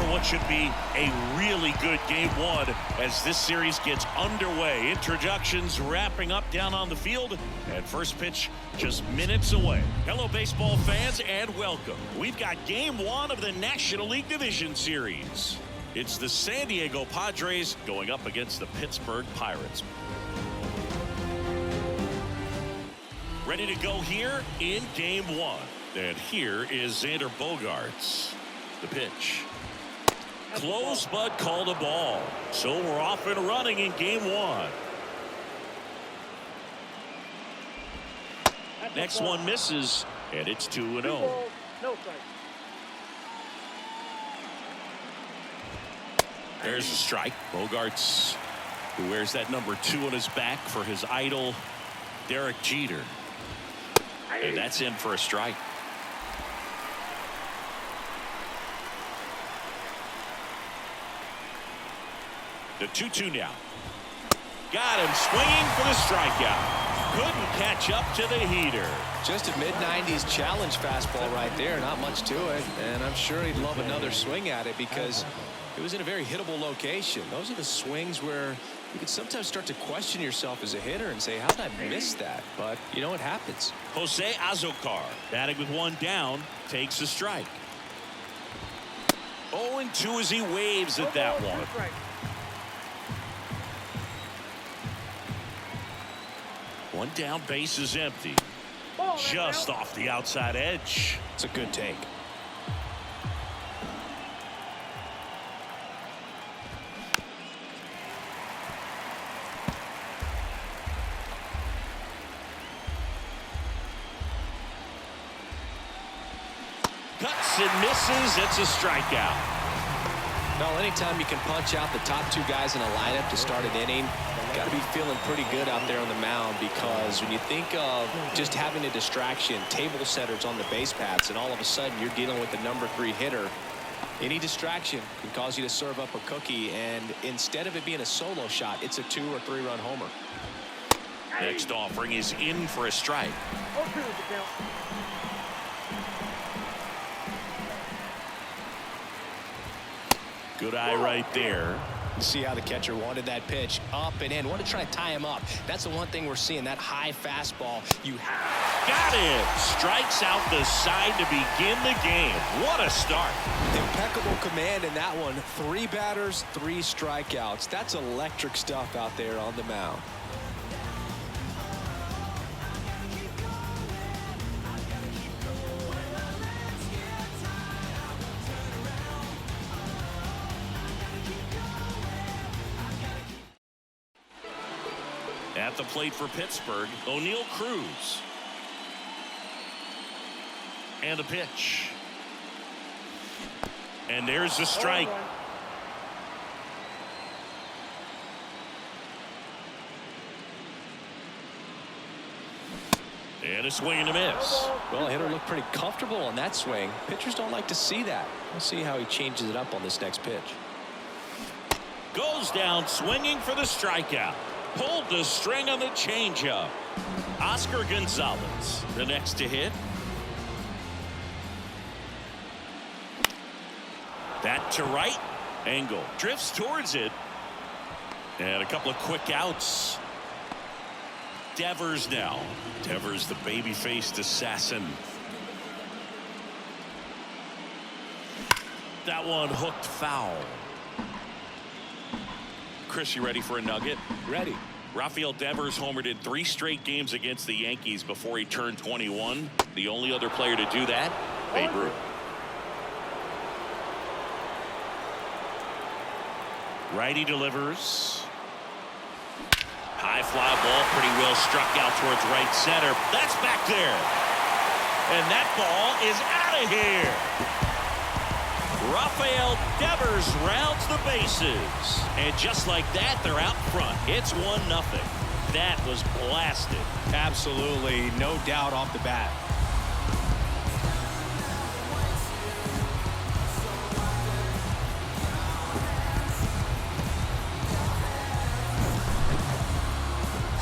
what should be a really good game one as this series gets underway. Introductions wrapping up down on the field, and first pitch just minutes away. Hello, baseball fans, and welcome. We've got game one of the National League Division Series. It's the San Diego Padres going up against the Pittsburgh Pirates. Ready to go here in game one. And here is Xander Bogaerts. The pitch. Close, but called a ball. So we're off and running in game one. Next one misses, and it's 2-0. No strike. There's a strike. Bogaerts, who wears that number 2 on his back for his idol, Derek Jeter. And that's in for a strike. The 2-2 now. Got him swinging for the strikeout. Couldn't catch up to the heater. Just a mid-90s challenge fastball right there. Not much to it. And I'm sure he'd love another swing at it because it was in a very hittable location. Those are the swings where you can sometimes start to question yourself as a hitter and say, how did I miss that? But, you know, it happens. Jose Azocar, batting with one down, takes a strike. 0-2 as he waves at that one. One down, base is empty. Just off the outside edge. It's a good take. Cuts and misses. It's a strikeout. Well, anytime you can punch out the top two guys in a lineup to start an inning, got to be feeling pretty good out there on the mound, because when you think of just having a distraction, table setters on the base paths, and all of a sudden you're dealing with the number 3 hitter, any distraction can cause you to serve up a cookie, and instead of it being a solo shot, it's a 2 or 3 run homer. Next offering is in for a strike. Good eye right there. See how the catcher wanted that pitch up and in. Want to try to tie him up. That's the one thing we're seeing, that high fastball. Got it. Strikes out the side to begin the game. What a start. Impeccable command in that one. 3 batters, 3 strikeouts. That's electric stuff out there on the mound. At the plate for Pittsburgh, O'Neal Cruz. And a pitch. And there's the strike. And a swing and a miss. Well, hitter looked pretty comfortable on that swing. Pitchers don't like to see that. We'll see how he changes it up on this next pitch. Goes down swinging for the strikeout. Pulled the string on the changeup. Oscar Gonzalez, the next to hit. That to right. Angle drifts towards it. And a couple of quick outs. Devers now. Devers, the baby-faced assassin. That one hooked foul. Chris, you ready for a nugget? Ready. Rafael Devers homered in 3 straight games against the Yankees before he turned 21. The only other player to do that, Babe Ruth. Righty delivers. High fly ball, pretty well struck out towards right center. That's back there. And that ball is out of here. Rafael Devers rounds the bases. And just like that, they're out front. It's 1-0. That was blasted. Absolutely, no doubt off the bat.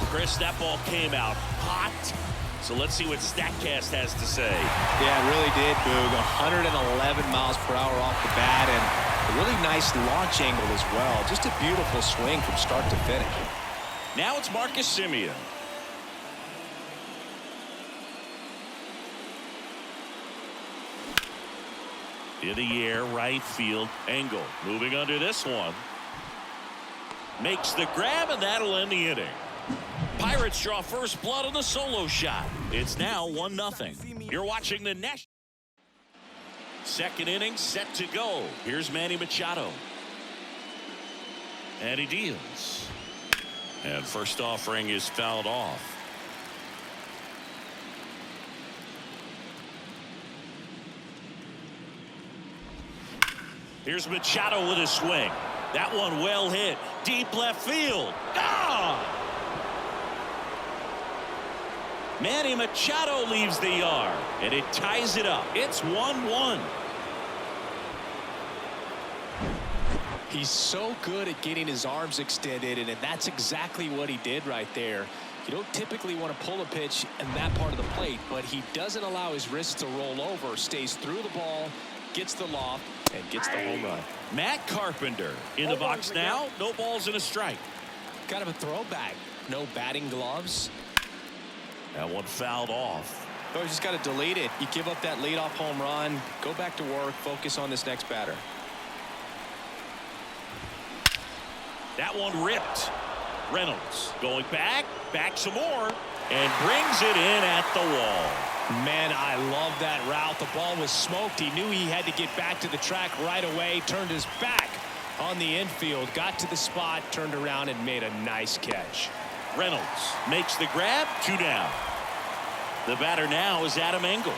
Chris, that ball came out hot. So let's see what StatCast has to say. Yeah, it really did, Boog. 111 miles per hour off the bat, and A really nice launch angle as well. Just a beautiful swing from start to finish. Now it's Marcus Semien. In the air, right field. Engel moving under this one. Makes the grab, and that'll end the inning. Pirates draw first blood on the solo shot. It's now 1-0. You're watching the National. Second inning set to go. Here's Manny Machado. And he deals. And first offering is fouled off. Here's Machado with a swing. That one well hit. Deep left field. Gone! Manny Machado leaves the yard, and it ties it up. It's 1-1. He's so good at getting his arms extended, and that's exactly what he did right there. You don't typically want to pull a pitch in that part of the plate, but he doesn't allow his wrists to roll over, stays through the ball, gets the loft, and gets the home run. Matt Carpenter in the box now. No balls and a strike. Kind of a throwback. No batting gloves. That one fouled off. Oh, you just got to delete it. You give up that leadoff home run. Go back to work. Focus on this next batter. That one ripped. Reynolds going back some more, and brings it in at the wall. Man, I love that route. The ball was smoked. He knew he had to get back to the track right away. Turned his back on the infield. Got to the spot, turned around, and made a nice catch. Reynolds makes the grab. 2 down. The batter now is Adam Engel.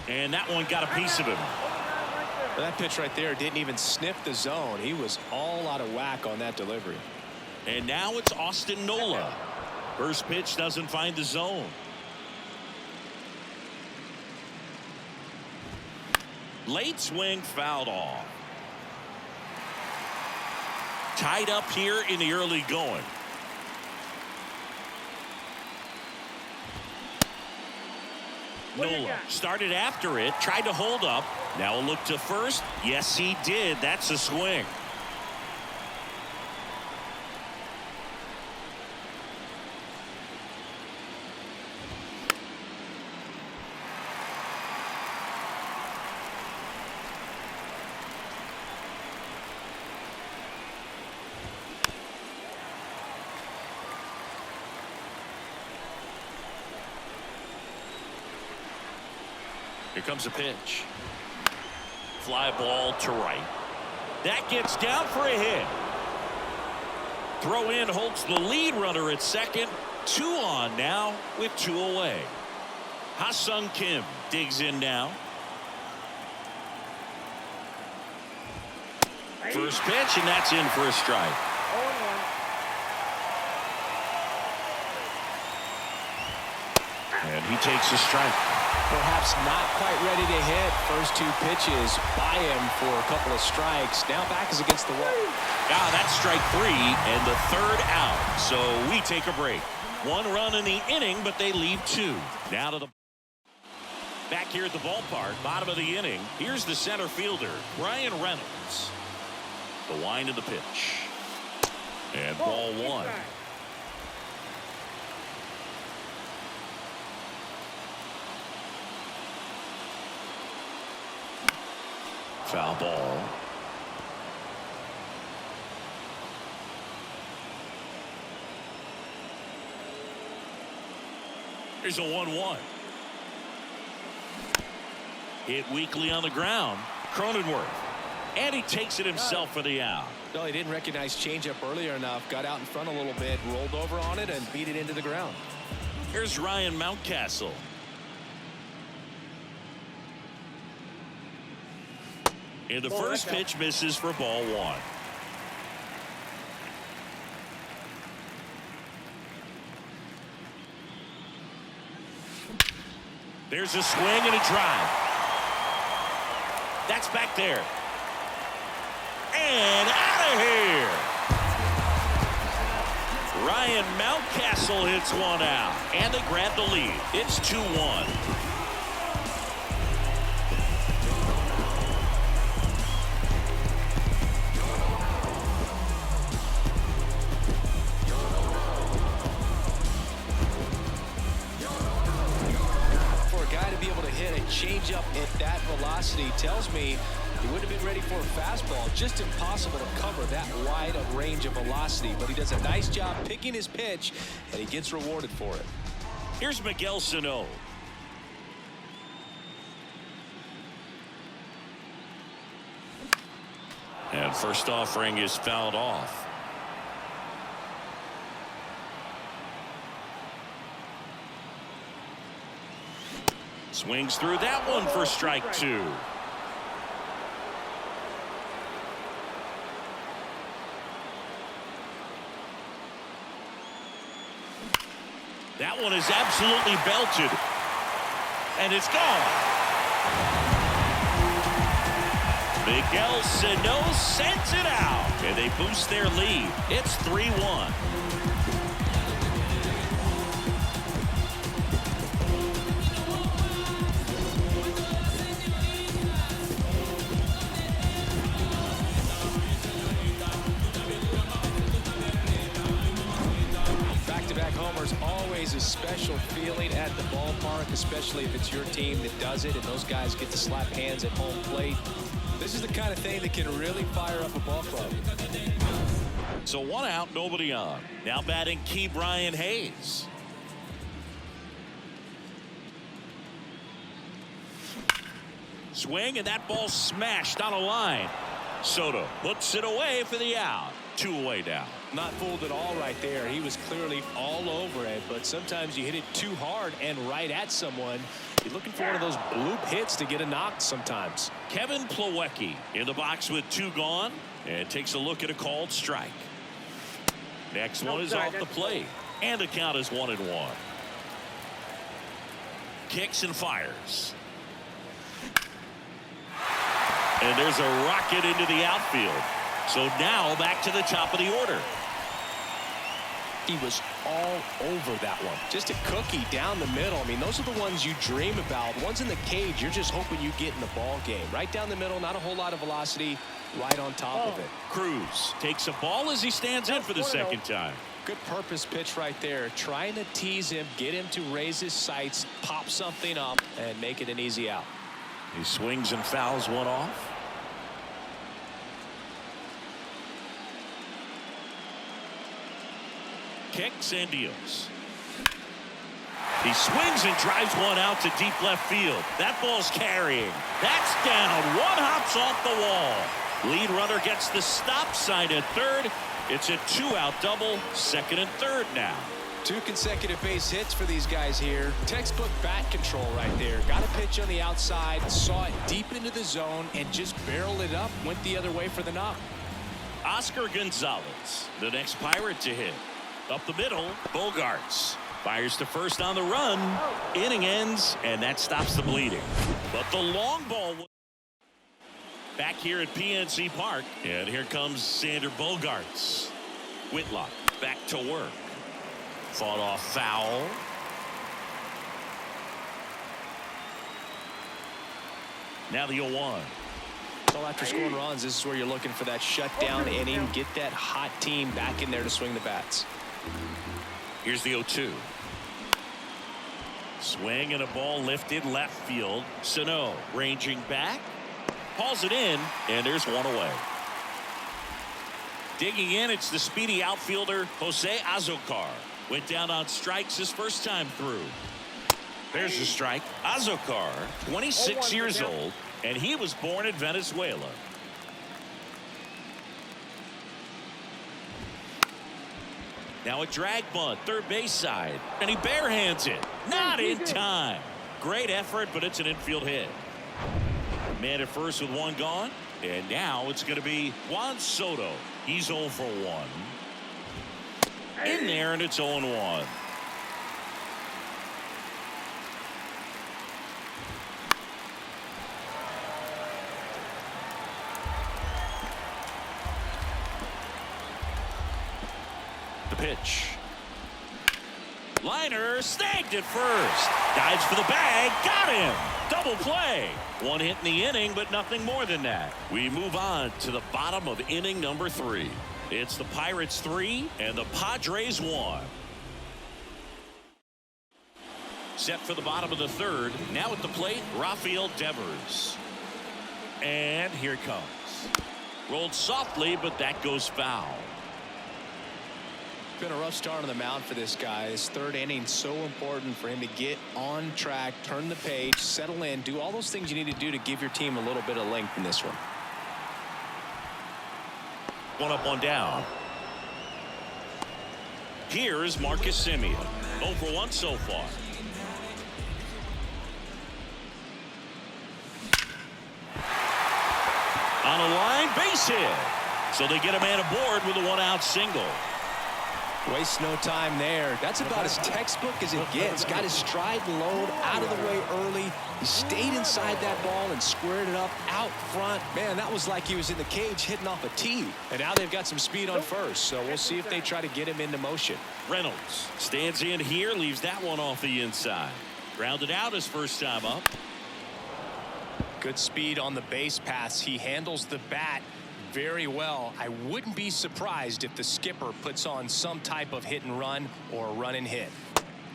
And that one got a piece of him. That pitch right there didn't even sniff the zone. He was all out of whack on that delivery. And now it's Austin Nola. First pitch doesn't find the zone. Late swing fouled off. Tied up here in the early going. Nola started after it, tried to hold up. Now a look to first. Yes, he did. That's a swing. Here comes a pitch. Fly ball to right. That gets down for a hit. Throw in holds the lead runner at second. 2 on now with 2 away. Ha-Sung Kim digs in now. First pitch, and that's in for a strike. And he takes a strike. Perhaps not quite ready to hit. First 2 pitches by him for a couple of strikes. Now back is against the wall. That's strike 3 and the 3rd out. So we take a break. 1 run in the inning, but they leave 2. Now to the back here at the ballpark, bottom of the inning. Here's the center fielder, Brian Reynolds. The wind of the pitch. And ball 1. Foul ball. Here's a 1-1. Hit weakly on the ground. Cronenworth. And he takes it himself for the out. No, he didn't recognize changeup earlier enough. Got out in front a little bit, rolled over on it, and beat it into the ground. Here's Ryan Mountcastle. And the first pitch misses for ball 1. There's a swing and a drive. That's back there. And out of here. Ryan Mountcastle hits one out. And they grab the lead. It's 2-1. velocity tells me he would have been ready for a fastball. Just impossible to cover that wide of range of velocity. But he does a nice job picking his pitch, and he gets rewarded for it. Here's Miguel Sano. And first offering is fouled off. Swings through that one for strike 2. That one is absolutely belted. And it's gone. Miguel Sano sends it out. And they boost their lead. It's 3-1. Homers, always a special feeling at the ballpark, especially if it's your team that does it and those guys get to slap hands at home plate. This is the kind of thing that can really fire up a ball club. So 1 out, nobody on. Now batting Key Brian Hayes. Swing, and that ball smashed on a line. Soto puts it away for the out. 2 away now. Not fooled at all right there. He was clearly all over it, but sometimes you hit it too hard and right at someone. You're looking for one of those bloop hits to get a knock sometimes. Kevin Plawecki in the box with 2 gone, and takes a look at a called strike. Next one is off the plate, and the count is 1-1. Kicks and fires. And there's a rocket into the outfield. So now back to the top of the order. He was all over that one. Just a cookie down the middle. I mean, those are the ones you dream about. Ones in the cage, you're just hoping you get in the ball game. Right down the middle, not a whole lot of velocity, right on top of it. Cruz takes a ball as he stands in for the second time. Good purpose pitch right there. Trying to tease him, get him to raise his sights, pop something up, and make it an easy out. He swings and fouls one off. Kicks and deals. He swings and drives one out to deep left field. That ball's carrying. That's down. One hops off the wall. Lead runner gets the stop sign at third. It's a 2-out double. Second and third now. 2 consecutive base hits for these guys here. Textbook bat control right there. Got a pitch on the outside, saw it deep into the zone, and just barreled it up. Went the other way for the knock. Oscar Gonzalez, the next Pirate to hit. Up the middle, Bogarts fires to first on the run. Inning ends, and that stops the bleeding. But the long ball back here at PNC Park, and here comes Sander Bogarts. Whitlock back to work. Fought off foul. Now the 0-1. So after scoring runs, this is where you're looking for that shutdown inning. Get that hot team back in there to swing the bats. Here's the 0-2. Swing and a ball lifted left field. Sano ranging back. Hauls it in, and there's one away. Digging in, it's the speedy outfielder, Jose Azocar. Went down on strikes his first time through. There's the strike. Azocar, 26 years old, and he was born in Venezuela. Now a drag bunt, third base side, and he barehands it. Not in time. Great effort, but it's an infield hit. Man at first with 1 gone, and now it's going to be Juan Soto. He's 0 for 1. In there, and it's 0-1. The pitch. Liner snagged at first. Dives for the bag. Got him. Double play. 1 hit in the inning, but nothing more than that. We move on to the bottom of inning number 3. It's the Pirates 3 and the Padres 1. Set for the bottom of the third. Now at the plate, Rafael Devers. And here it comes. Rolled softly, but that goes foul. Been a rough start on the mound for this guy. His third inning, so important for him to get on track, turn the page, settle in, do all those things you need to do to give your team a little bit of length in this one. One up, one down. Here's Marcus Semien. 0 for 1 so far. On a line, base hit. So they get a man aboard with a 1-out single. Waste no time there. That's about as textbook as it gets. Got his stride and load out of the way early. He stayed inside that ball and squared it up out front. Man, that was like he was in the cage hitting off a tee. And now they've got some speed on first, so we'll see if they try to get him into motion. Reynolds stands in here, leaves that one off the inside. Grounded out his first time up. Good speed on the base paths. He handles the bat very well. I wouldn't be surprised if the skipper puts on some type of hit and run or run and hit.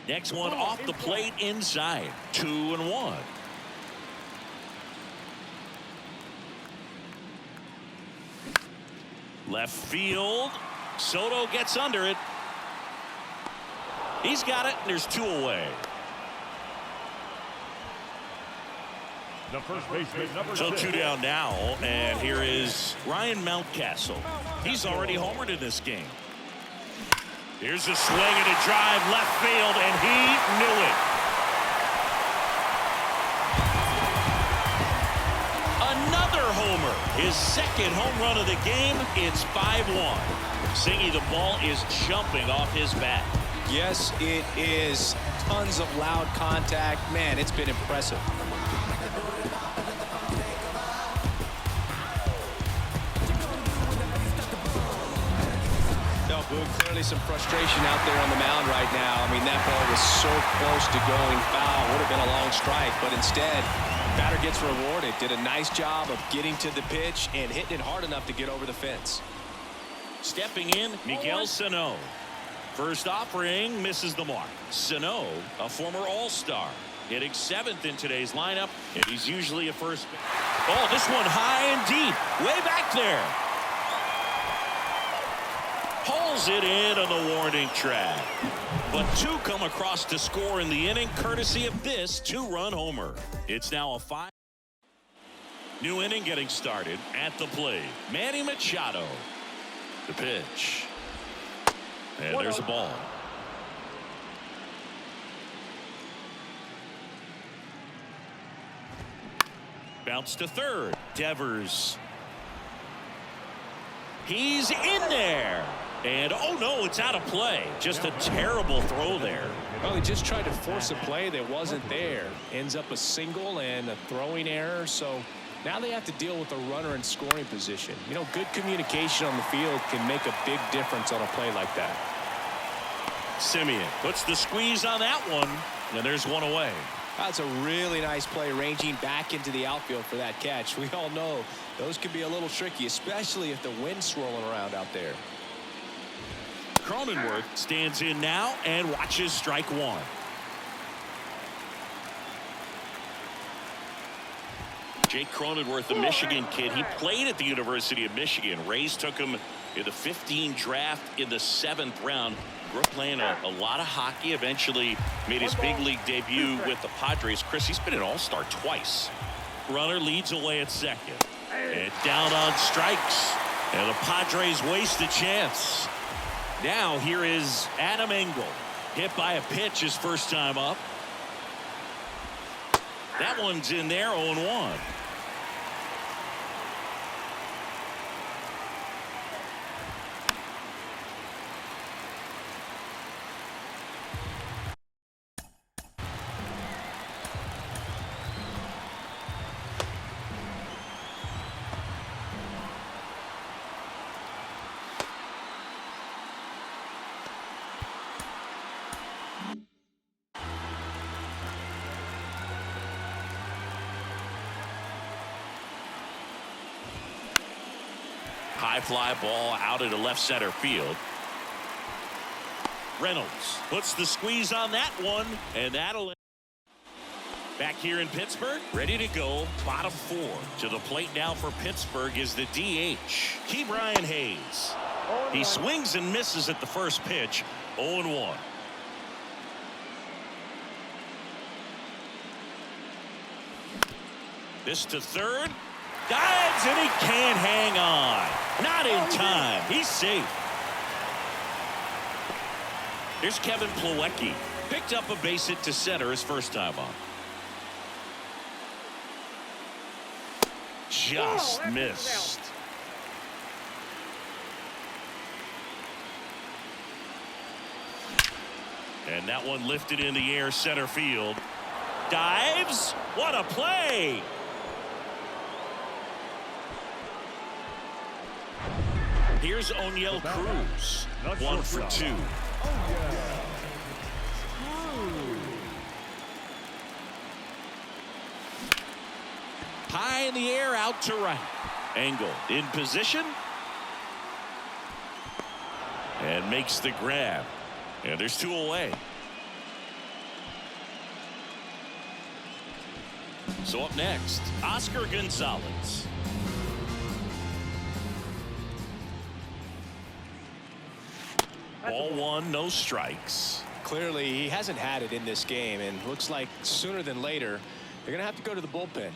Next one off the plate inside. 2-1. Left field. Soto gets under it. He's got it, and there's 2 away. The first baseman, number So 6. 2 down now, and here is Ryan Mountcastle. He's already homered in this game. Here's a swing and a drive left field, and he knew it. Another homer, his second home run of the game. It's 5-1. Singy, the ball is jumping off his bat. Yes, it is. Tons of loud contact. Man, it's been impressive. Clearly some frustration out there on the mound right now. I mean, that ball was so close to going foul. Would have been a long strike, but instead, batter gets rewarded. Did a nice job of getting to the pitch and hitting it hard enough to get over the fence. Stepping in, Miguel Sano. First offering misses the mark. Sano, a former All-Star, hitting 7th in today's lineup, and he's usually a first. Oh, this one high and deep, way back there. Pulls it in on the warning track. But 2 come across to score in the inning, courtesy of this 2-run homer. It's now a 5. New inning getting started at the plate. Manny Machado. The pitch. And there's a ball. Bounce to third. Devers. He's in there. And, oh, no, it's out of play. Just a terrible throw there. Well, he just tried to force a play that wasn't there. Ends up a single and a throwing error. So now they have to deal with a runner in scoring position. You know, good communication on the field can make a big difference on a play like that. Semien puts the squeeze on that one. And there's one away. That's a really nice play, ranging back into the outfield for that catch. We all know those can be a little tricky, especially if the wind's swirling around out there. Cronenworth stands in now and watches strike 1. Jake Cronenworth, the Michigan kid, he played at the University of Michigan. Rays took him in the 15 draft in the 7th round. Grew up playing a lot of hockey. Eventually made his big league debut with the Padres. Chris, he's been an all-star twice. Runner leads away at second. And down on strikes. And the Padres waste a chance. Now here is Adam Engel. Hit by a pitch his first time up. That one's in there, 0-1. High fly ball out into left center field. Reynolds puts the squeeze on that one, and that'll. Back here in Pittsburgh, ready to go. Bottom 4. To the plate now for Pittsburgh is the DH, Ke'Bryan Hayes. He swings and misses at the first pitch. 0-1. This to third. Dives and he can't hang on. Not in time. He's safe. Here's Kevin Plawecki. Picked up a base hit to center his first time on. Just missed. And that one lifted in the air center field. Dives. What a play. Here's O'Neill Cruz. 1 for 2. High in the air, out to right. Engel in position. And makes the grab. And there's 2 away. So up next, Oscar Gonzalez. Ball 1, no strikes. Clearly, he hasn't had it in this game, and looks like sooner than later, they're going to have to go to the bullpen.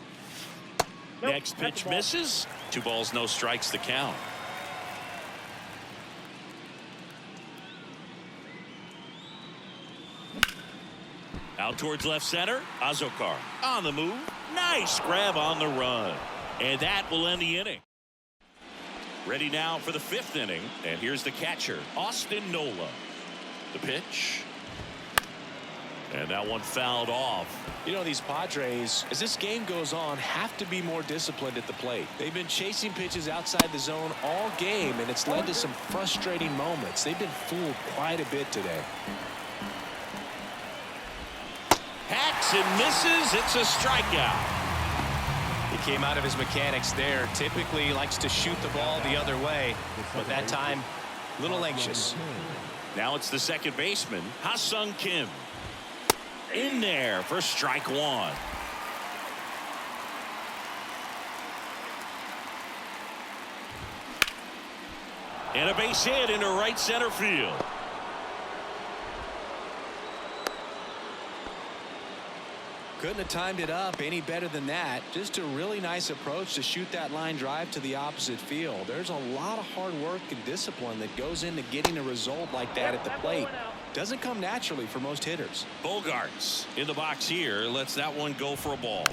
Next pitch misses. 2 balls, no strikes, the count. Out towards left center. Azokar on the move. Nice grab on the run. And that will end the inning. Ready now for the 5th inning. And here's the catcher, Austin Nola. The pitch. And that one fouled off. You know, these Padres, as this game goes on, have to be more disciplined at the plate. They've been chasing pitches outside the zone all game, and it's led to some frustrating moments. They've been fooled quite a bit today. Hacks and misses. It's a strikeout. He came out of his mechanics there. Typically he likes to shoot the ball the other way, but that time, a little anxious. Now it's the second baseman, Ha-Sung Kim. In there for strike 1. And a base hit into right center field. Couldn't have timed it up any better than that. Just a really nice approach to shoot that line drive to the opposite field. There's a lot of hard work and discipline that goes into getting a result like that at the plate. Doesn't come naturally for most hitters. Bogarts in the box here lets that one go for a ball.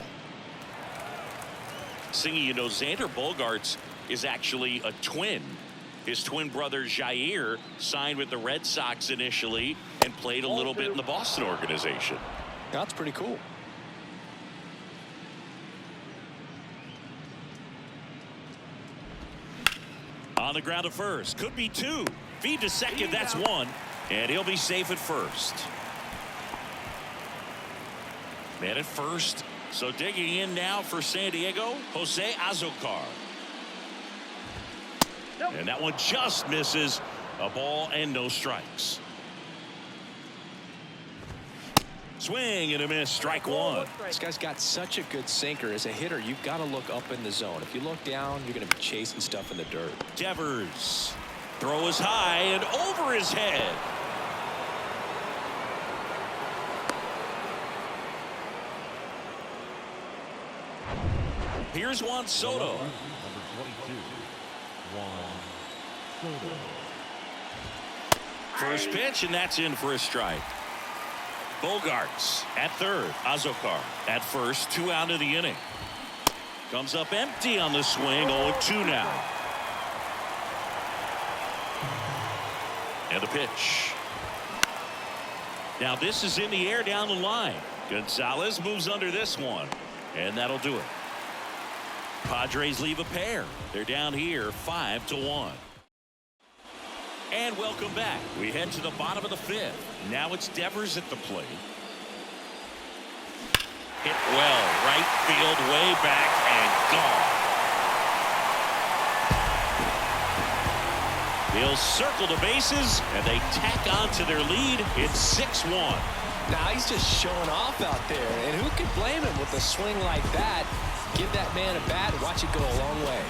Singing, you know, Xander Bogarts is actually a twin. His twin brother Jair signed with the Red Sox initially and played a little bit in the Boston organization. That's pretty cool. On the ground to first. Could be 2. Feed to second. That's 1. And he'll be safe at first. Man at first. So digging in now for San Diego, Jose Azokar. And that one just misses. A ball and no strikes. Swing and a miss. Strike 1. This guy's got such a good sinker. As a hitter, you've got to look up in the zone. If you look down, you're going to be chasing stuff in the dirt. Devers. Throw is high and over his head. Here's Juan Soto. Number 22, Juan Soto. First pitch, and that's in for a strike. Bogarts at third. Azokar at first. 2 out of the inning. Comes up empty on the swing. 0-2 now. And the pitch. Now this is in the air down the line. Gonzalez moves under this one. And that'll do it. Padres leave a pair. They're down here 5-1. And welcome back. We head to the bottom of the 5th. Now it's Devers at the plate. Hit well. Right field, way back, and gone. They'll circle the bases, and they tack on to their lead. It's 6-1. Now he's just showing off out there, and who could blame him with a swing like that? Give that man a bat and watch it go a long way.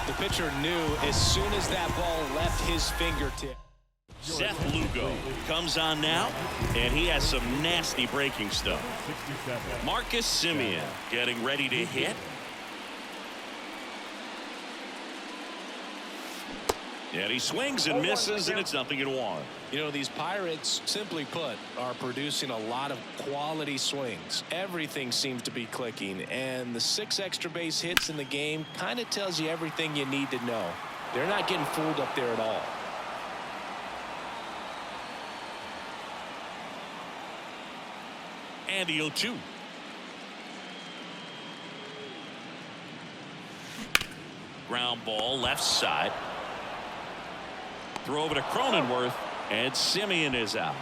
The pitcher knew as soon as that ball left his fingertip. Seth Lugo comes on now, and he has some nasty breaking stuff. Marcus Semien getting ready to hit. And he swings and misses, and it's 0-1. You know, these Pirates, simply put, are producing a lot of quality swings. Everything seems to be clicking, and the 6 extra base hits in the game kind of tells you everything you need to know. They're not getting fooled up there at all. And the 0-2. Ground ball left side. Throw over to Cronenworth, and Semien is out.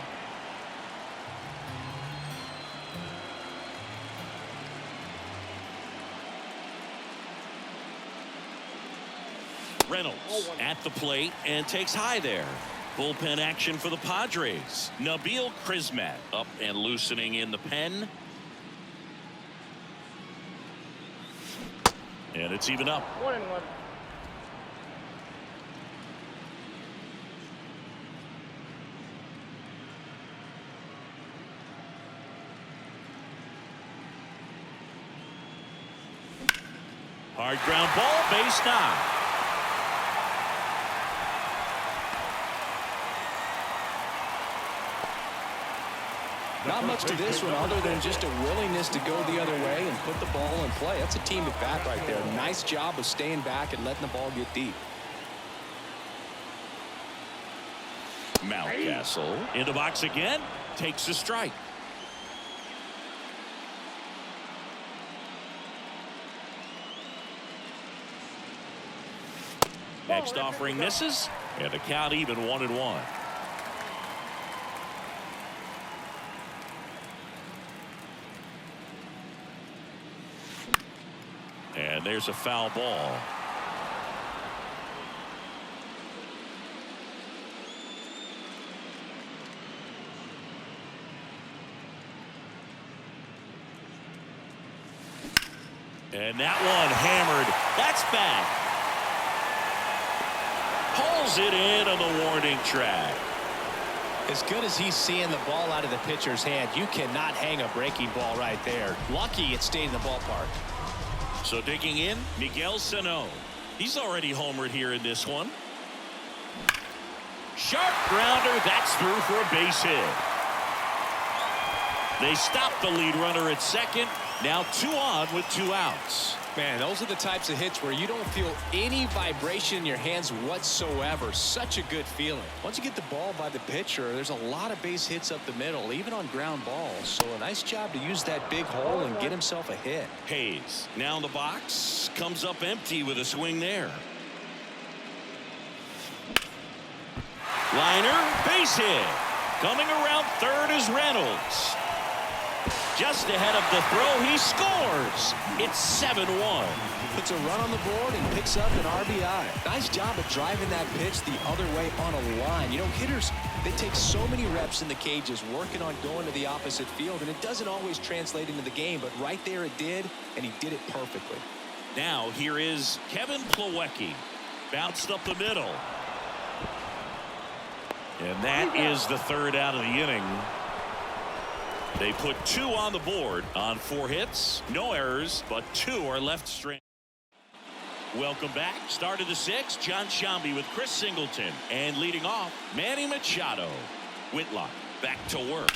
Reynolds at the plate and takes high there. Bullpen action for the Padres. Nabil Crismatt up and loosening in the pen. And it's even up. 1-1. Hard ground ball, base knock. Not much to this one other than just a willingness to go the other way and put the ball in play. That's a team at bat right there. Nice job of staying back and letting the ball get deep. Mountcastle in the box again, takes a strike. Next offering misses, and the count even 1-1. And there's a foul ball. And that one hammered. That's back. Pulls it in on the warning track. As good as he's seeing the ball out of the pitcher's hand, you cannot hang a breaking ball right there. Lucky it stayed in the ballpark. So digging in, Miguel Sano. He's already homered here in this one. Sharp grounder. That's through for a base hit. They stop the lead runner at second. Now 2 on with 2 outs. Man, those are the types of hits where you don't feel any vibration in your hands whatsoever. Such a good feeling. Once you get the ball by the pitcher, there's a lot of base hits up the middle, even on ground balls. So a nice job to use that big hole and get himself a hit. Hayes now in the box, comes up empty with a swing there. Liner, base hit. Coming around third is Reynolds. Just ahead of the throw, he scores. It's 7-1. Puts a run on the board and picks up an RBI. Nice job of driving that pitch the other way on a line. You know, hitters, they take so many reps in the cages working on going to the opposite field, and it doesn't always translate into the game, but right there it did, and he did it perfectly. Now here is Kevin Plawecki. Bounced up the middle. And that is the 3rd out of the inning. They put 2 on the board on 4 hits. No errors, but 2 are left stranded. Welcome back. Start of the 6th. John Shambi with Chris Singleton. And leading off, Manny Machado. Whitlock back to work.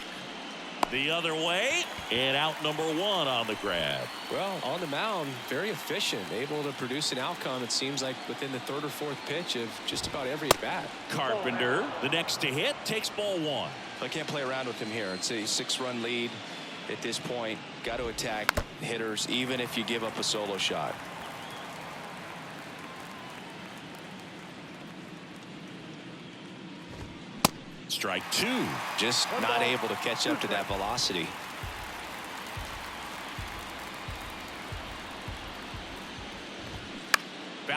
The other way, and out number 1 on the grab. Well, on the mound, very efficient, able to produce an outcome, it seems like, within the 3rd or 4th pitch of just about every at bat. Carpenter, the next to hit, takes ball 1. I can't play around with him here. It's a 6-run lead at this point. Got to attack hitters, even if you give up a solo shot. Strike 2. Just not able to catch up to that velocity.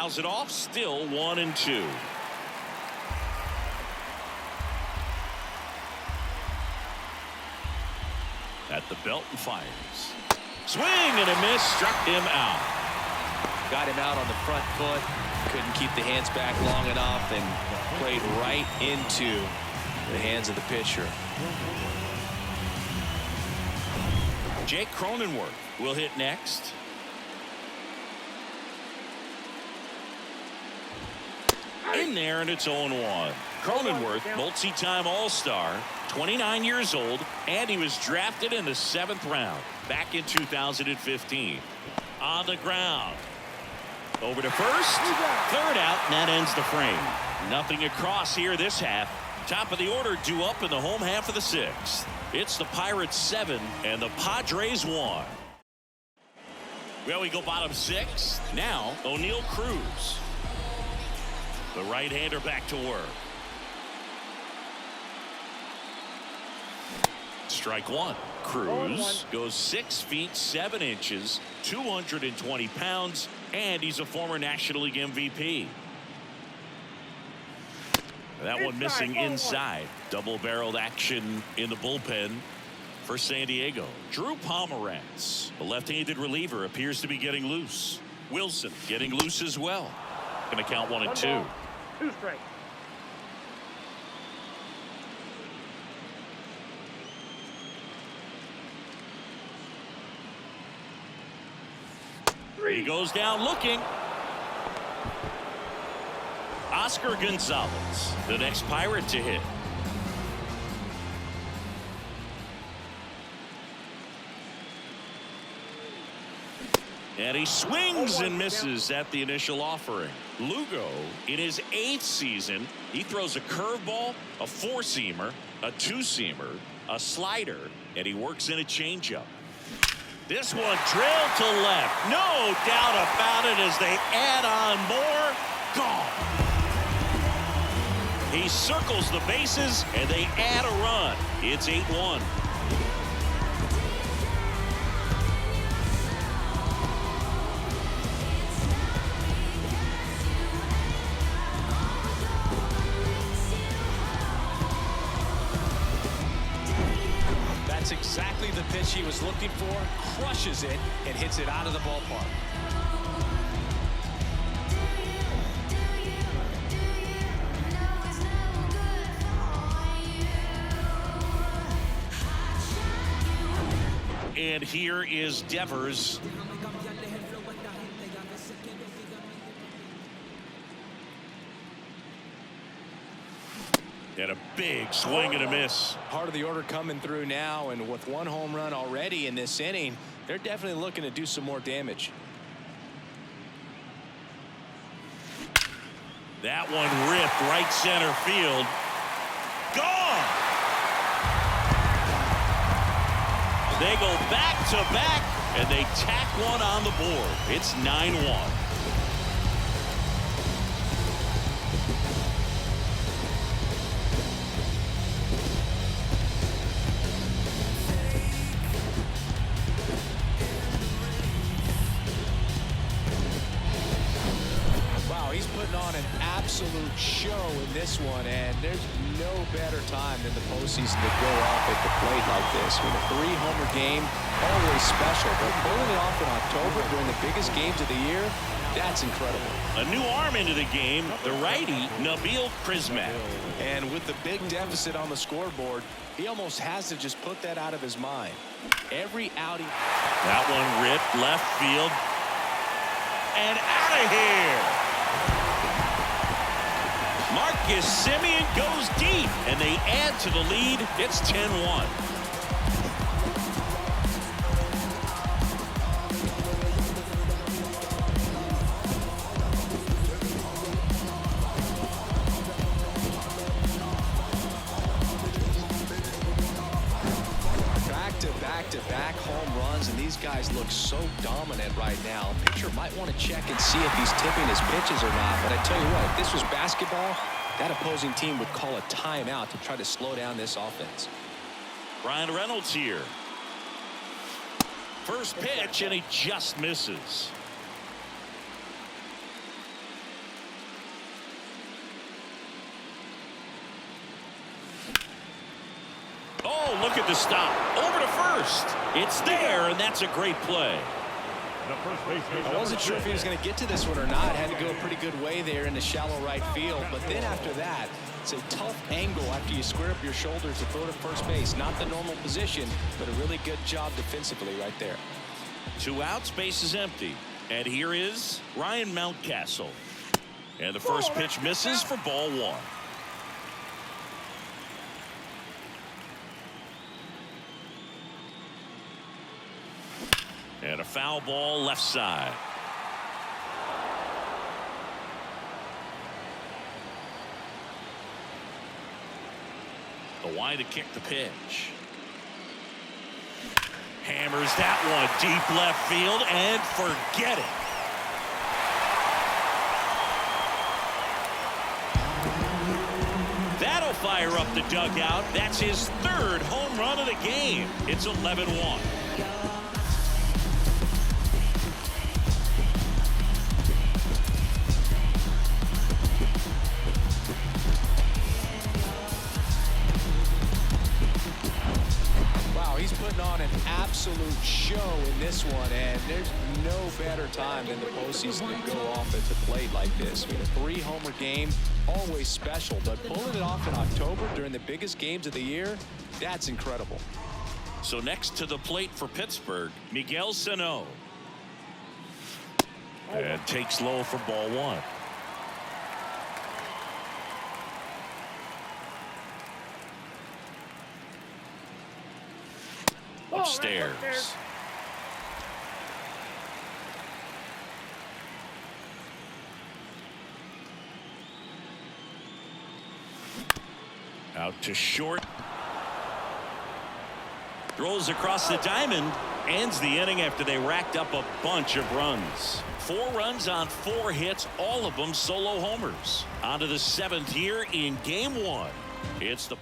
Fouls it off. Still 1-2. At the belt and fires. Swing and a miss. Struck him out. Got him out on the front foot. Couldn't keep the hands back long enough and played right into the hands of the pitcher. Jake Cronenworth will hit next. In there, and it's 0-1. Cronenworth, multi-time All-Star, 29 years old, and he was drafted in the 7th round back in 2015. On the ground. Over to first. Third out, and that ends the frame. Nothing across here this half. Top of the order due up in the home half of the 6th. It's the Pirates 7 and the Padres 1. Well, we go bottom 6. Now, O'Neal Cruz. The right-hander back to work. Strike one. Cruz goes 6 feet 7 inches, 220 pounds, and he's a former National League MVP. That one missing inside. Double-barreled action in the bullpen for San Diego. Drew Pomeranz, the left-handed reliever, appears to be getting loose. Wilson getting loose as well. Going to count 1-2. 2 straight. He goes down looking. Oscar Gonzalez, the next Pirate to hit. And he swings and misses at the initial offering. Lugo, in his 8th season, he throws a curveball, a 4-seamer, a 2-seamer, a slider, and he works in a changeup. This one drilled to left. No doubt about it as they add on more. Gone. He circles the bases, and they add a run. It's 8-1. That's exactly the pitch he was looking for. Crushes it and hits it out of the ballpark. And here is Devers. And a big swing and a miss. Part of the order coming through now, and with 1 home run already in this inning, they're definitely looking to do some more damage. That one ripped right center field. Gone. They go back to back, and they tack one on the board. It's 9-1. On an absolute show in this one, and there's no better time than the postseason to go off at the plate like this. I mean, a 3-homer game, always special, but pulling it off in October during the biggest games of the year, that's incredible. A new arm into the game, the righty, Nabil Prismac. And with the big deficit on the scoreboard, he almost has to just put that out of his mind. Every outing. That one ripped left field. And out of here. Marcus Semien goes deep, and they add to the lead. It's 10-1. Back-to-back home runs, and these guys look so dominant right now. Pitcher might want to check and see if he's tipping his pitches or not. But I tell you what, if this was basketball, that opposing team would call a timeout to try to slow down this offense. Ryan Reynolds here. First pitch, and he just misses. And look at the stop. Over to first. It's there, and that's a great play. I wasn't sure if he was going to get to this one or not. Had to go a pretty good way there in the shallow right field. But then after that, it's a tough angle after you square up your shoulders to throw to first base. Not the normal position, but a really good job defensively right there. 2 outs, base is empty. And here is Ryan Mountcastle. And the first pitch misses for ball 1. And a foul ball left side. The wide to kick the pitch. Hammers that one deep left field and forget it. That'll fire up the dugout. That's his 3rd home run of the game. It's 11-1. He's putting on an absolute show in this one, and there's no better time than the postseason to go off at the plate like this. I mean, a 3-homer game, always special, but pulling it off in October during the biggest games of the year, that's incredible. So next to the plate for Pittsburgh, Miguel Sano. And takes low for ball 1. Upstairs. Out to short. Throws across the diamond. Ends the inning after they racked up a bunch of runs. 4 runs on 4 hits, all of them solo homers. On to the 7th here in game 1. It's the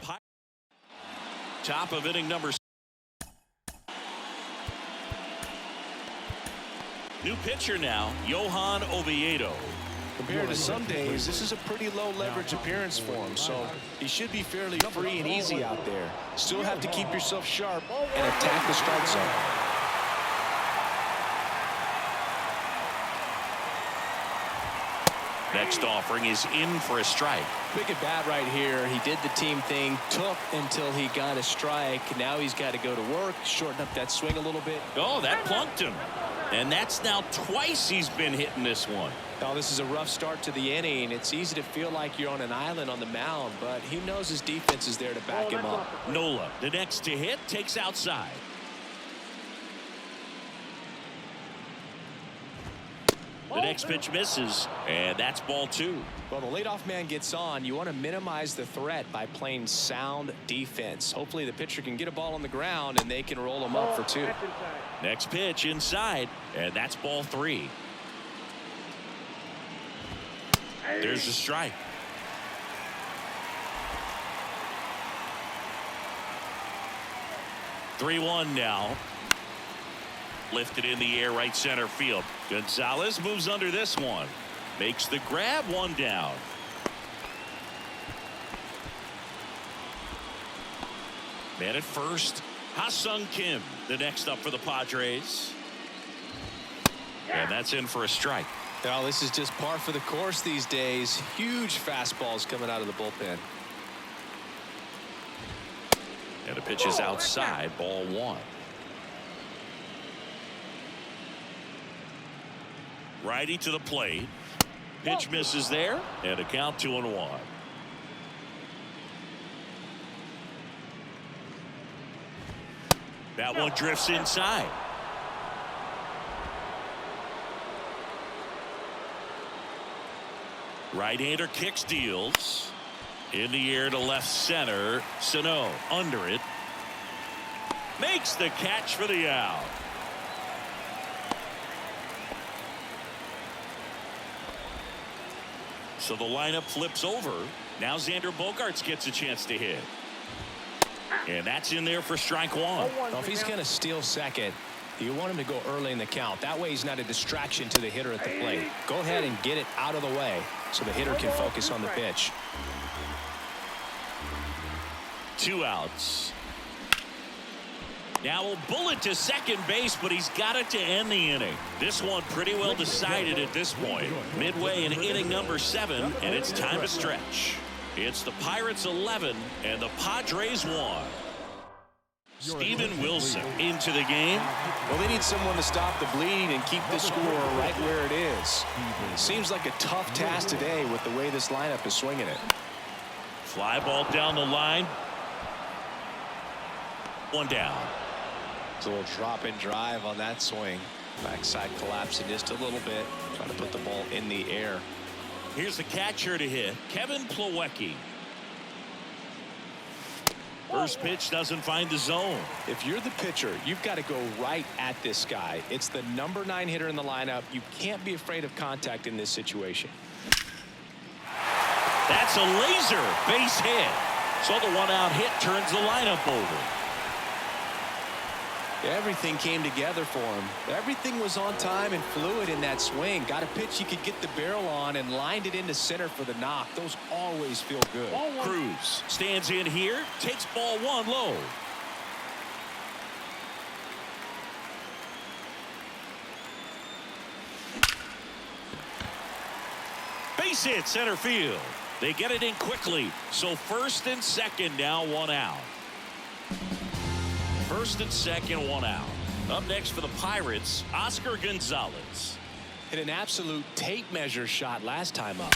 top of inning number 6. New pitcher now, Johan Oviedo. Compared to some days, this is a pretty low leverage appearance for him, so he should be fairly free and easy out there. Still have to keep yourself sharp and attack the strike zone. Next offering is in for a strike. Big at bat right here. He did the team thing, took until he got a strike. Now he's got to go to work, shorten up that swing a little bit. Oh, that plunked him. And that's now twice he's been hitting this one. Now, this is a rough start to the inning. It's easy to feel like you're on an island on the mound, but he knows his defense is there to back him up. Nola, the next to hit, takes outside. The next pitch misses, and that's ball 2. Well, the leadoff man gets on. You want to minimize the threat by playing sound defense. Hopefully the pitcher can get a ball on the ground and they can roll him up for 2. Next pitch inside, and that's ball 3. There's the strike. (3-1) now. Lifted in the air, right center field. Gonzalez moves under this one. Makes the grab, 1 down. Man at first, Ha-Sung Kim, the next up for the Padres. And that's in for a strike. Well, this is just par for the course these days. Huge fastballs coming out of the bullpen. And the pitch is outside, ball 1. Righty to the plate. Pitch misses there, and a count 2-1. That one drifts inside. Right-hander kicks, deals. In the air to left center. Sano under it. Makes the catch for the out. So the lineup flips over. Now Xander Bogaerts gets a chance to hit. And that's in there for strike 1. Well, if he's going to steal second, you want him to go early in the count. That way he's not a distraction to the hitter at the plate. Go ahead and get it out of the way so the hitter can focus on the pitch. 2 outs. Now a bullet to second base, but he's got it to end the inning. This one pretty well decided at this point. Midway in inning number 7, and it's time to stretch. It's the Pirates 11 and the Padres 1. Steven Wilson into the game. Well, they need someone to stop the bleed and keep the score right where it is. Seems like a tough task today with the way this lineup is swinging it. Fly ball down the line. One down. It's a little drop and drive on that swing. Backside collapsing just a little bit. Trying to put the ball in the air. Here's the catcher to hit, Kevin Plawecki. First pitch doesn't find the zone. If you're the pitcher, you've got to go right at this guy. It's the number 9 hitter in the lineup. You can't be afraid of contact in this situation. That's a laser base hit. So the one-out hit turns the lineup over. Everything came together for him. Everything was on time and fluid in that swing. Got a pitch he could get the barrel on and lined it into center for the knock. Those always feel good. Cruz stands in here, takes ball 1 low. Base hit center field. They get it in quickly. So first and second now, 1 out. First and second, 1 out. Up next for the Pirates, Oscar Gonzalez. Hit an absolute tape measure shot last time up.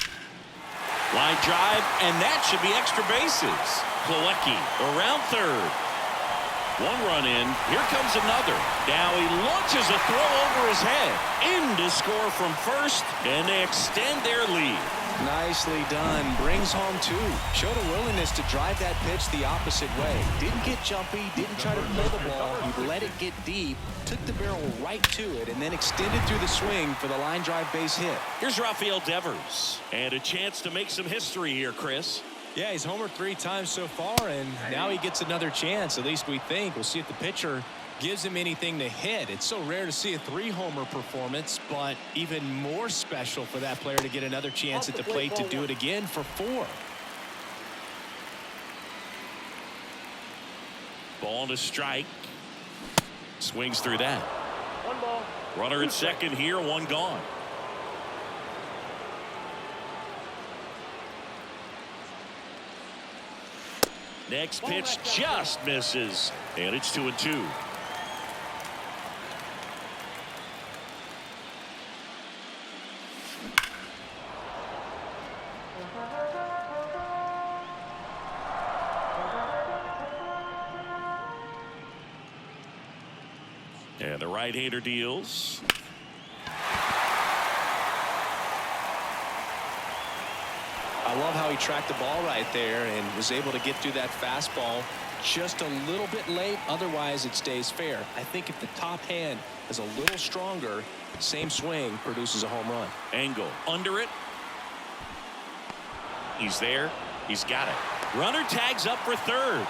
Line drive, and that should be extra bases. Plawecki around third. 1 run in. Here comes another. Now he launches a throw over his head. In to score from first, and they extend their lead. Nicely done. Brings home 2. Showed a willingness to drive that pitch the opposite way. Didn't get jumpy. Didn't try to pull the ball. He let it get deep. Took the barrel right to it and then extended through the swing for the line drive base hit. Here's Rafael Devers. And a chance to make some history here, Chris. Yeah, he's homered 3 times so far, and now he gets another chance. At least we think. We'll see if the pitcher gives him anything to hit. It's so rare to see a 3-homer performance, but even more special for that player to get another chance at the plate to do it again for 4. Ball to strike. Swings through that. 1 ball. Runner at second here, 1 gone. Next pitch just misses, and it's 2-2. And the right-hander deals. I love how he tracked the ball right there and was able to get through that fastball just a little bit late. Otherwise, it stays fair. I think if the top hand is a little stronger, same swing produces a home run. Angle under it. He's there. He's got it. Runner tags up for third.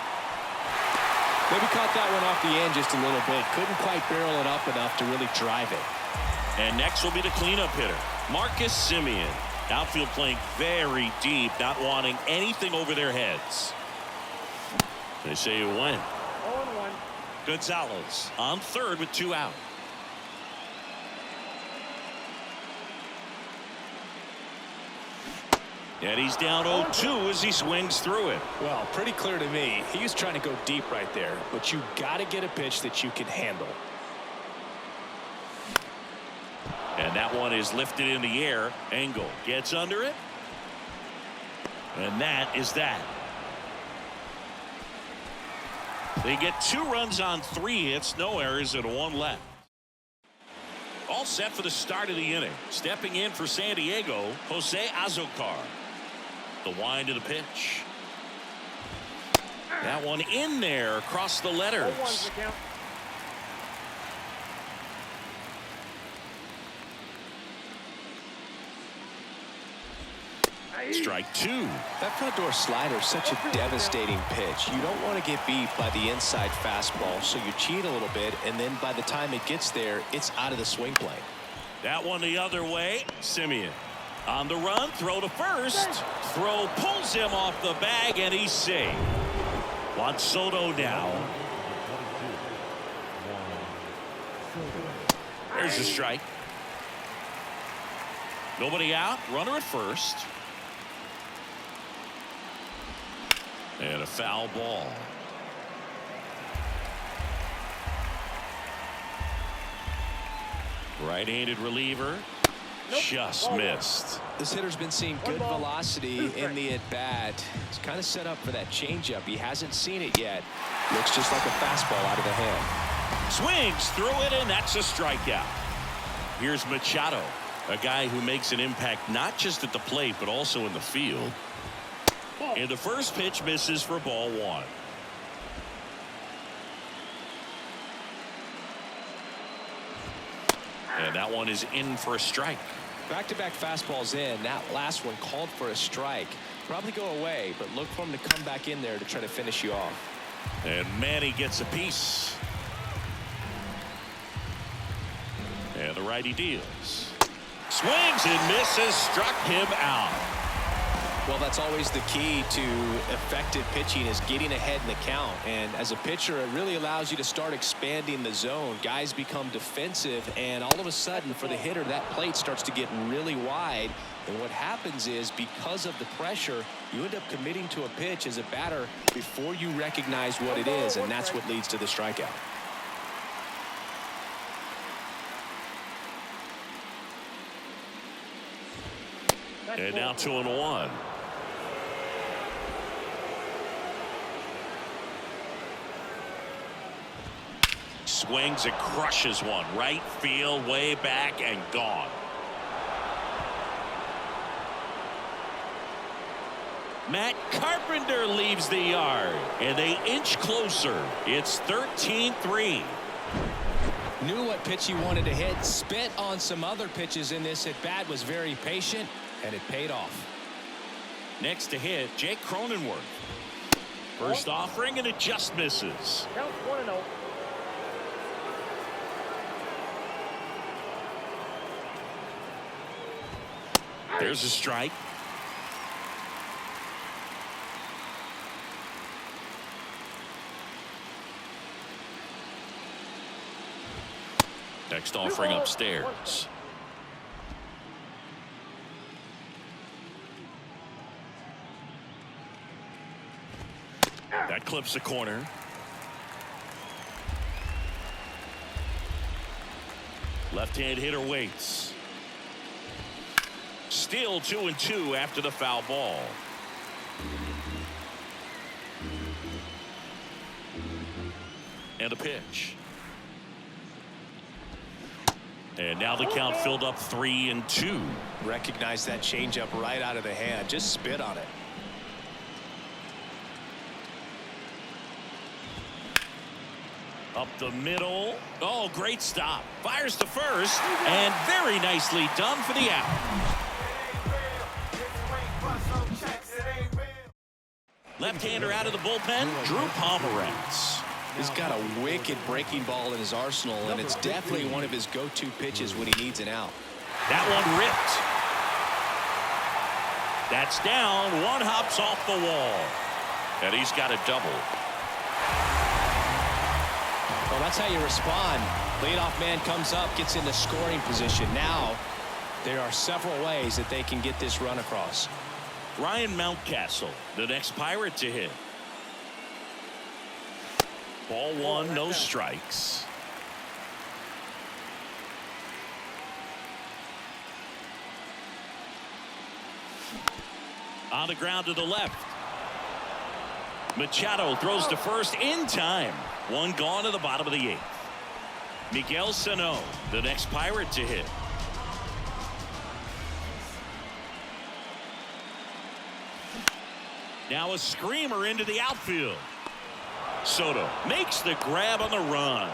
Maybe caught that one off the end just a little bit. Couldn't quite barrel it up enough to really drive it. And next will be the cleanup hitter, Marcus Semien. Outfield playing very deep, not wanting anything over their heads. They say you win. 0-1. Gonzalez on third with 2 out. And he's down 0-2 as he swings through it. Well, pretty clear to me. He was trying to go deep right there, but you got to get a pitch that you can handle. And that one is lifted in the air. Engel gets under it. And that is that. They get 2 runs on 3 hits, no errors, and 1 left. All set for the start of the inning. Stepping in for San Diego, Jose Azocar. The wind of the pitch. That one in there across the letters. 0-1's the count. Strike 2. That front door slider is such a devastating pitch. You don't want to get beat by the inside fastball, so you cheat a little bit, and then by the time it gets there, it's out of the swing plane. That one the other way. Semien on the run, throw to first. Throw pulls him off the bag, and he's safe. Juan Soto now. There's a strike. Nobody out. Runner at first. And a foul ball. Right-handed reliever. Just missed. This hitter's been seeing good velocity in the at-bat. He's kind of set up for that changeup. He hasn't seen it yet. Looks just like a fastball out of the hand. Swings through it, and that's a strikeout. Here's Machado, a guy who makes an impact not just at the plate, but also in the field. And the first pitch misses for ball one. And that one is in for a strike. Back-to-back fastballs in. That last one called for a strike. Probably go away, but look for him to come back in there to try to finish you off. And Manny gets a piece. And the righty deals. Swings and misses. Struck him out. Well, that's always the key to effective pitching, is getting ahead in the count. And as a pitcher, it really allows you to start expanding the zone. Guys become defensive, and all of a sudden, for the hitter, that plate starts to get really wide. And what happens is, because of the pressure, you end up committing to a pitch as a batter before you recognize what it is, and that's what leads to the strikeout. And now 2-1. Swings and crushes one. Right field, way back, and gone. Matt Carpenter leaves the yard, and they inch closer. It's 13-3. Knew what pitch he wanted to hit. Spent on some other pitches in this at bat. Was very patient, and it paid off. Next to hit, Jake Cronenworth. First offering, and it just misses. Count 1-0. There's a strike. Next offering upstairs. That clips the corner. Left-hand hitter waits. Still 2-2 after the foul ball. And a pitch. And now the count filled up 3-2. Recognize that changeup right out of the hand. Just spit on it. Up the middle. Oh, great stop. Fires to first, and very nicely done for the out. Left-hander out of the bullpen, Drew Pomeranz. He's got a wicked breaking ball in his arsenal, and it's definitely one of his go-to pitches when he needs an out. That one ripped. That's down. One hops off the wall. And he's got a double. Well, that's how you respond. Leadoff man comes up, gets into scoring position. Now, there are several ways that they can get this run across. Ryan Mountcastle, the next Pirate to hit. Ball one, no strikes. On the ground to the left. Machado throws to first in time. One gone to the bottom of the eighth. Miguel Sano, the next Pirate to hit. Now a screamer into the outfield. Soto makes the grab on the run.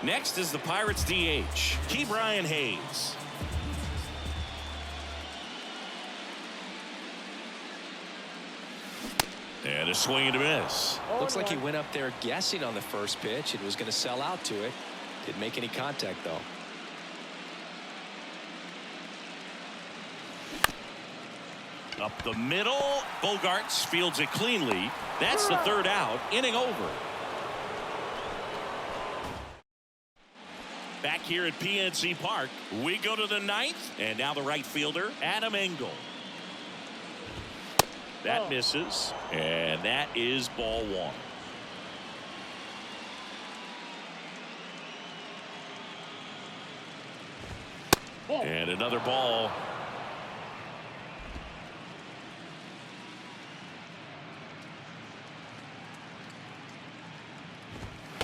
Next is the Pirates DH, Ke'Bryan Hayes. And a swing and a miss. Looks like he went up there guessing on the first pitch and was going to sell out to it. Didn't make any contact, though. Up the middle. Bogarts fields it cleanly. That's the third out. Inning over. Back here at PNC Park, we go to the ninth, and now the right fielder, Adam Engel. That misses, and that is ball one. And another ball.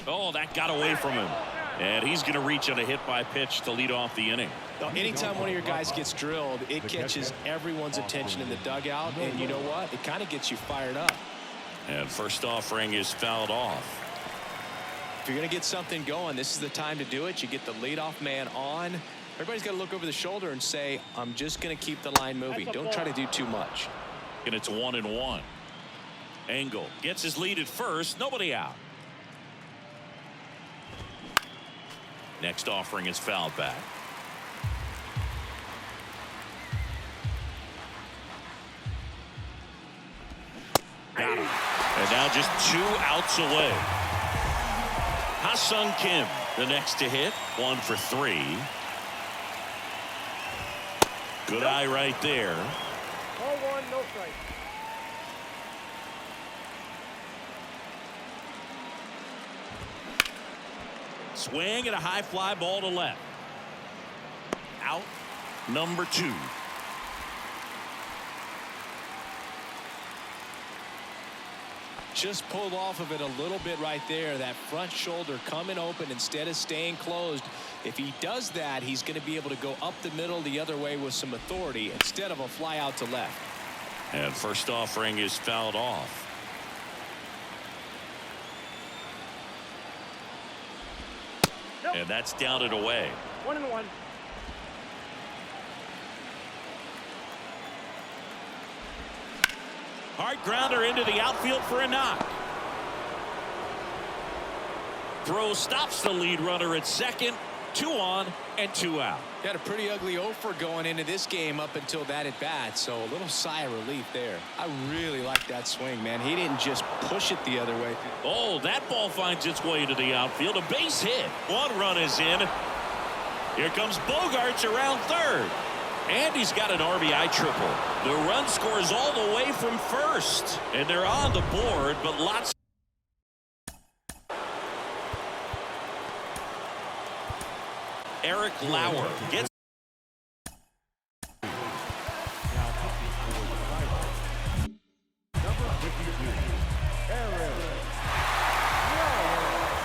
Oh, that got away from him. And he's going to reach on a hit by pitch to lead off the inning. Now, anytime one of your guys gets drilled, it catches everyone's attention in the dugout. And you know what? It kind of gets you fired up. And first offering is fouled off. If you're going to get something going, this is the time to do it. You get the leadoff man on. Everybody's got to look over the shoulder and say, I'm just going to keep the line moving. Don't try to do too much. And it's 1-1. Engel gets his lead at first. Nobody out. Next offering is fouled back. Got him. And now just 2 outs away. Ha-Sung Kim, the next to hit. 1 for 3. Good eye right there. Ball one, no strike. Swing and a high fly ball to left. Out number 2. Just pulled off of it a little bit right there. That front shoulder coming open instead of staying closed. If he does that, he's going to be able to go up the middle the other way with some authority instead of a fly out to left. And first offering is fouled off. And that's down and away. 1-1. Hard grounder into the outfield for a knock. Throw stops the lead runner at second. 2 on and 2 out. Had a pretty ugly offer going into this game up until that at bat, so a little sigh of relief there. I really like that swing, man. He didn't just push it the other way. Oh, that ball finds its way to the outfield. A base hit. 1 run is in. Here comes Bogarts around third. And he's got an RBI triple. The run scores all the way from first. And they're on the board, but lots. Eric Lauer gets.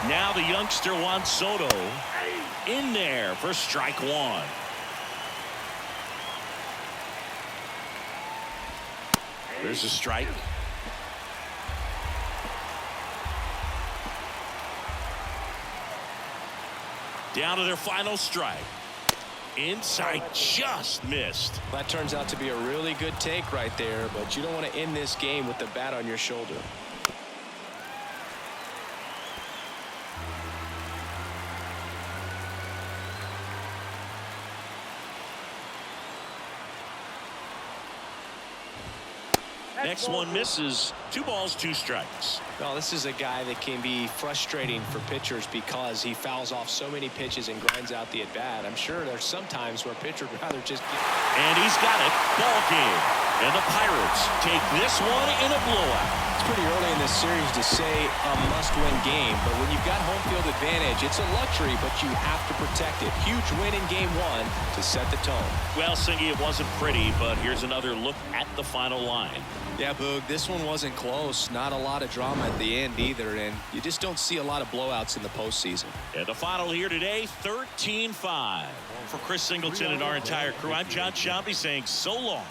Now the youngster Juan Soto in there for strike 1. There's a strike. Down to their final strike. Inside, just missed. That turns out to be a really good take right there, but you don't want to end this game with the bat on your shoulder. Next one misses. 2 balls, 2 strikes. Well, this is a guy that can be frustrating for pitchers because he fouls off so many pitches and grinds out the at-bat. I'm sure there's some times where a pitcher would rather just And he's got it. Ball game. And the Pirates take this one in a blowout. It's pretty early in this series to say a must-win game, but when you've got home field advantage, it's a luxury, but you have to protect it. Huge win in game 1 to set the tone. Well, Singy, it wasn't pretty, but here's another look at the final line. Yeah, Boog, this one wasn't close. Not a lot of drama at the end either, and you just don't see a lot of blowouts in the postseason. And the final here today, 13-5. For Chris Singleton and our entire crew, I'm John Shambi saying so long.